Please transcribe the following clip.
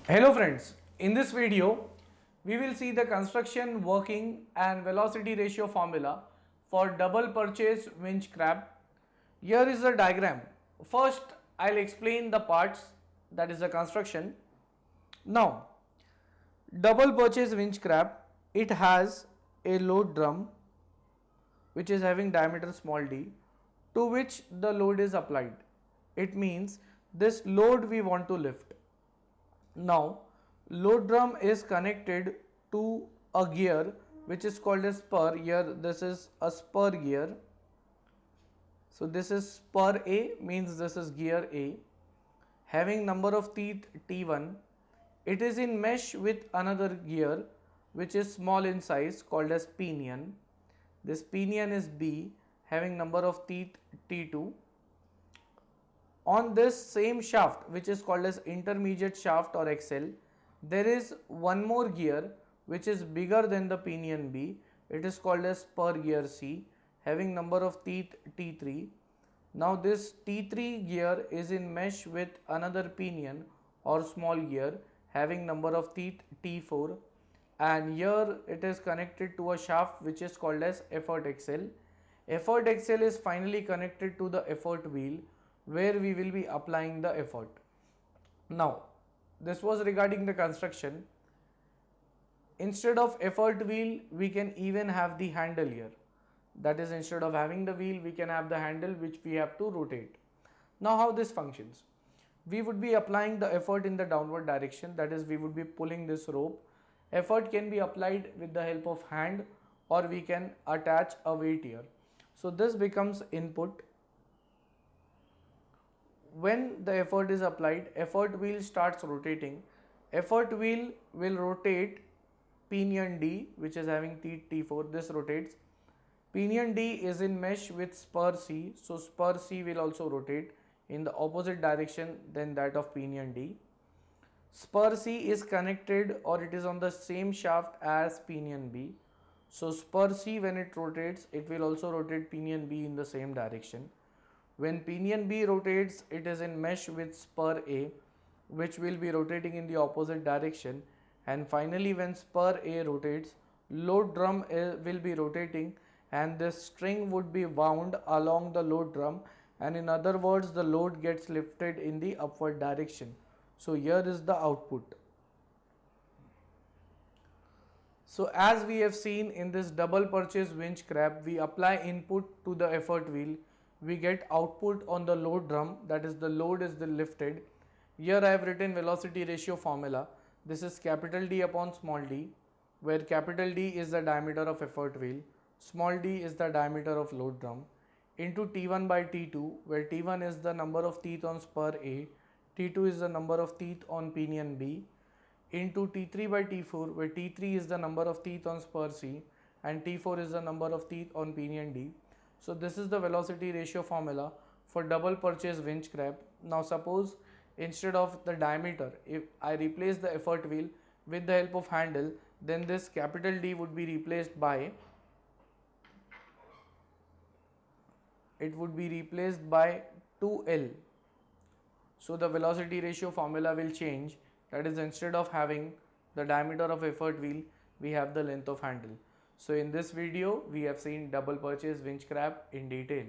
Hello friends, in this video we will see the construction, working and velocity ratio formula for double purchase winch crab. Here is the diagram. First I'll explain the parts, that is the construction. Now double purchase winch crab, it has a load drum which is having diameter small d, to which the load is applied. It means this load we want to lift. Now load drum is connected to a gear which is called a spur. Here this is a spur gear. So this is spur A, means this is gear A, having number of teeth T1. It is in mesh with another gear which is small in size called as pinion. This pinion is B, having number of teeth T2. On this same shaft, which is called as intermediate shaft or axle, there is one more gear which is bigger than the pinion B. It is called as spur gear C, having number of teeth T3. Now this T3 gear is in mesh with another pinion or small gear having number of teeth T4, and here it is connected to a shaft which is called as effort axle. Effort axle is finally connected to the effort wheel, where we will be applying the effort. Now this was regarding the construction. Instead of effort wheel we can even have the handle here. That is, instead of having the wheel we can have the handle which we have to rotate. Now how this functions? We would be applying the effort in the downward direction, that is we would be pulling this rope. Effort can be applied with the help of hand, or we can attach a weight here. So this becomes input. When the effort is applied, effort wheel starts rotating. Effort wheel will rotate pinion D, which is having teeth T4. This rotates. Pinion D is in mesh with spur C, so spur C will also rotate in the opposite direction than that of pinion D. Spur C is connected, or it is on the same shaft as pinion B. So spur C, when it rotates, it will also rotate pinion B in the same direction. When pinion B rotates, it is in mesh with spur A, which will be rotating in the opposite direction. And finally when spur A rotates, load drum will be rotating, and this string would be wound along the load drum, and in other words the load gets lifted in the upward direction. So here is the output. So as we have seen in this double purchase winch crab, we apply input to the effort wheel, we get output on the load drum, that is the load is the lifted. Here I have written velocity ratio formula. This is capital D upon small d, where capital D is the diameter of effort wheel, small d is the diameter of load drum, into T1 by T2, where T1 is the number of teeth on spur A, T2 is the number of teeth on pinion B, into T3 by T4, where T3 is the number of teeth on spur C and T4 is the number of teeth on pinion D. So this is the velocity ratio formula for double purchase winch crab. Now suppose instead of the diameter, if I replace the effort wheel with the help of handle, then this capital D would be replaced by 2L. So the velocity ratio formula will change, that is, instead of having the diameter of effort wheel, we have the length of handle. So in this video we have seen double purchase winch crab in detail.